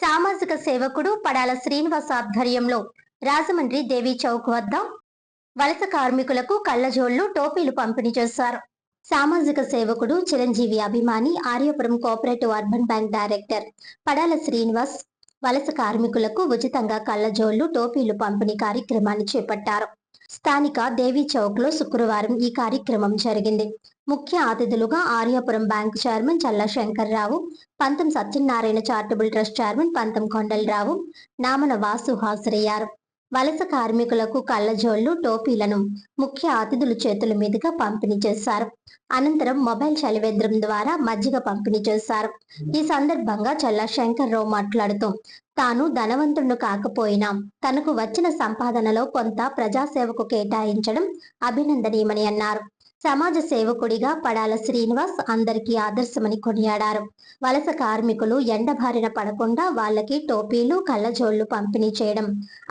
సామాజిక సేవకుడు పడాల శ్రీనివాస్ ఆధ్వర్యంలో రాజమండ్రి దేవి చౌక్ వద్ద వలస కార్మికులకు కళ్లజోళ్లు టోపీలు పంపిణీ చేశారు. సామాజిక సేవకుడు చిరంజీవి అభిమాని Aryapuram cooperative urban bank director Padala Srinivas వలస కార్మికులకు ఉచితంగా కళ్లజోళ్లు టోపీలు పంపిణీ కార్యక్రమాన్ని చేపట్టారు. స్థానిక దేవి చౌక్ లో శుక్రవారం ఈ కార్యక్రమం జరిగింది. ముఖ్య అతిథులుగా ఆర్యాపురం బ్యాంకు చైర్మన్ చల్లా శంకర్రావు, పంతం సత్యనారాయణ చారిటబుల్ ట్రస్ట్ చైర్మన్ పంతం కొండలరావు, నామన వాసు హాజరయ్యారు. వలస కార్మికులకు కళ్లజోళ్లు టోపీలను ముఖ్య అతిథుల చేతుల మీదుగా పంపిణీ చేశారు. అనంతరం మొబైల్ చలివేంద్రం ద్వారా మజ్జిగ పంపిణీ చేశారు. ఈ సందర్భంగా చల్లా శంకర్రావు మాట్లాడుతూ తాను ధనవంతుడు కాకపోయినా తనకు వచ్చిన సంపాదనలో కొంత ప్రజాసేవకు కేటాయించడం అభినందనీయమని అన్నారు. సమాజ సేవకుడిగా పడాల శ్రీనివాస్ అందరికీ ఆదర్శమని కొనియాడారు. వలస కార్మికులు ఎండబారిన పడకుండా వాళ్ళకి టోపీలు కళ్లజోళ్లు పంపిణీ చేయడం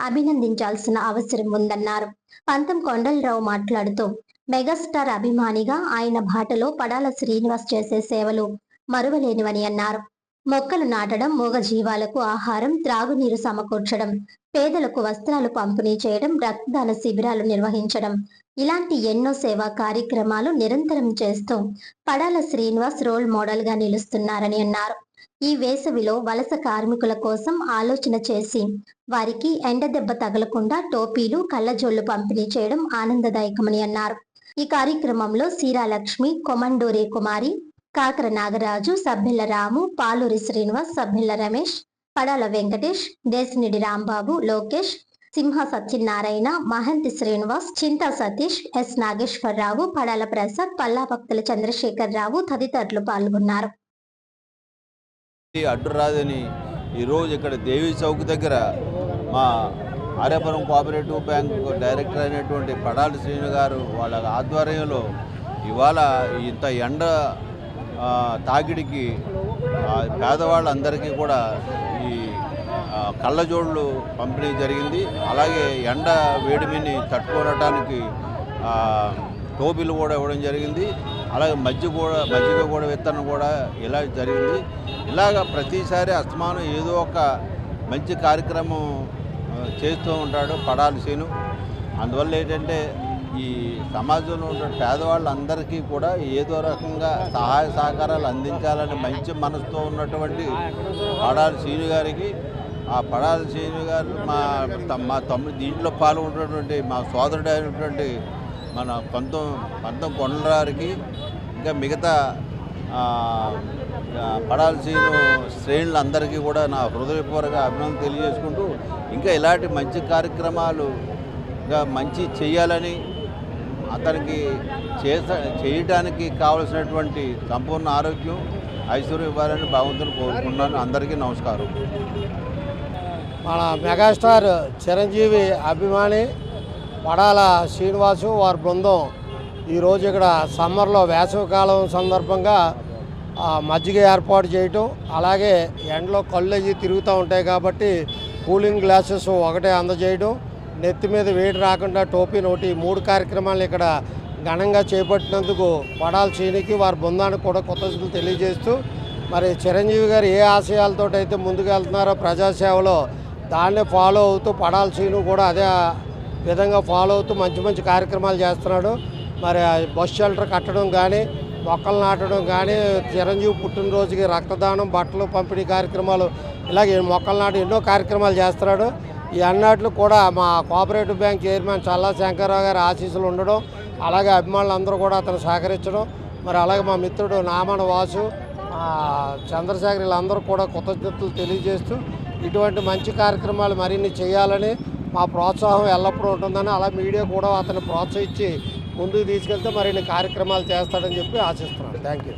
అభినందించాల్సిన అవసరం ఉందన్నారు. పంతం కొండలరావు మాట్లాడుతూ మెగాస్టార్ అభిమానిగా ఆయన బాటలో పడాల శ్రీనివాస్ చేసే సేవలు మరువలేనివని అన్నారు. మొక్కలు నాటడం, మూగ జీవాలకు ఆహారం, త్రాగునీరు సమకూర్చడం, పేదలకు వస్త్రాలు పంపిణీ చేయడం, రక్తదాన శిబిరాలు నిర్వహించడం ఇలాంటి ఎన్నో సేవా కార్యక్రమాలు నిరంతరం చేస్తూ పడాల శ్రీనివాస్ రోల్ మోడల్ గా నిలుస్తున్నారని అన్నారు. ఈ వేసవిలో వలస కార్మికుల కోసం ఆలోచన చేసి వారికి ఎండ దెబ్బ తగలకుండా టోపీలు, కళ్లజోళ్లు పంపిణీ చేయడం ఆనందదాయకమని అన్నారు. ఈ కార్యక్రమంలో సీరాలక్ష్మి, కొమండూరి కుమారి, కాకర నాగరాజు, సభ్యుల రాము, పాలూరి శ్రీనివాస్, సభ్యుల రమేష్, పడాల వెంకటేష్, దేశనిడి రాంబాబు, లోకేష్, సింహ సత్యనారాయణ, మహంతి శ్రీనివాస్, చింతా సతీష్, ఎస్ నాగేశ్వరరావు, పడాల ప్రసాద్, పల్లా భక్తుల చంద్రశేఖరరావు తదితరులు పాల్గొన్నారు. అడ్డు రాదని ఈరోజు ఇక్కడ దేవి చౌక్ దగ్గర మా ఆర్యాపురం కోఆపరేటివ్ బ్యాంక్ డైరెక్టర్ అయినటువంటి పడాల శ్రీను గారు వాళ్ళ ఆధ్వర్యంలో ఇవాళ ఇంత ఎండ తాకిడికి పేదవాళ్ళందరికీ కూడా ఈ కళ్ళజోళ్ళు పంపిణీ జరిగింది. అలాగే ఎండ వేడిమిని తట్టుకోవడానికి టోపీలు కూడా ఇవ్వడం జరిగింది. అలాగే మజ్జిగ కూడా విత్తనం కూడా ఇలా జరిగింది. ఇలాగ ప్రతిసారి అస్తమానం ఏదో ఒక మంచి కార్యక్రమం చేస్తూ ఉంటాడు పడాలి శ్రీను. అందువల్ల ఏంటంటే ఈ సమాజంలో ఉన్న పేదవాళ్ళందరికీ కూడా ఏదో రకంగా సహాయ సహకారాలు అందించాలని మంచి మనసుతో ఉన్నటువంటి పడాలి శ్రీను గారికి, ఆ పడాలి శ్రీను గారు మా తమ్ముడు దీంట్లో పాల్గొన్నటువంటి మా సోదరుడు అయినటువంటి మన పంతం కొండలరావుకి, ఇంకా మిగతా పడాలి శ్రీను శ్రేణులందరికీ కూడా నా హృదయపూర్వక అభినందన తెలియజేసుకుంటూ ఇంకా ఇలాంటి మంచి కార్యక్రమాలు మంచి చేయాలని, అతనికి చేయడానికి కావలసినటువంటి సంపూర్ణ ఆరోగ్యం, ఐశ్వర్యం ఇవ్వాలని భగవంతుని కోరుకుంటున్నాను. అందరికీ నమస్కారం. మన మెగాస్టార్ చిరంజీవి అభిమాని పడాల శ్రీనివాసు వారి బృందం ఈరోజు ఇక్కడ సమ్మర్లో వేసవికాలం సందర్భంగా మజ్జిగ ఏర్పాటు చేయటం, అలాగే ఎండలో కళ్ళు అయ్యి తిరుగుతూ ఉంటాయి కాబట్టి కూలింగ్ గ్లాసెస్ ఒకటే అందజేయడం, నెత్తి మీద వేడి రాకుండా టోపీ నోటి 3 కార్యక్రమాలు ఇక్కడ ఘనంగా చేపట్టినందుకు పడాల శ్రీనికి వారి బృందానికి కూడా కృతజ్ఞతలు తెలియజేస్తూ, మరి చిరంజీవి గారు ఏ ఆశయాలతో అయితే ముందుకు వెళ్తున్నారో ప్రజాసేవలో దాన్నే ఫాలో అవుతూ పడాల శ్రీను కూడా అదే విధంగా ఫాలో అవుతూ మంచి మంచి కార్యక్రమాలు చేస్తున్నాడు. మరి బస్ షెల్టర్ కట్టడం కానీ, మొక్కలు నాటడం కానీ, చిరంజీవి పుట్టినరోజుకి రక్తదానం, బట్టలు పంపిణీ కార్యక్రమాలు, ఇలాగే మొక్కలు నాటి ఎన్నో కార్యక్రమాలు చేస్తున్నాడు. ఈ అన్నిట్లు కూడా మా కోఆపరేటివ్ బ్యాంక్ చైర్మన్ చల్లా శంకర్రావు గారి ఆశీస్సులు ఉండడం, అలాగే అభిమానులందరూ కూడా అతను సహకరించడం, మరి అలాగే మా మిత్రుడు నామన వాసు, చంద్రశేఖర్ వీళ్ళందరూ కూడా కృతజ్ఞతలు తెలియజేస్తూ ఇటువంటి మంచి కార్యక్రమాలు మరిన్ని చేయాలని మా ప్రోత్సాహం ఎల్లప్పుడూ ఉంటుందని, అలా మీడియా కూడా అతను ప్రోత్సహించి ముందుకు తీసుకెళ్తే మరిన్ని కార్యక్రమాలు చేస్తాడని చెప్పి ఆశిస్తున్నాను. Thank you.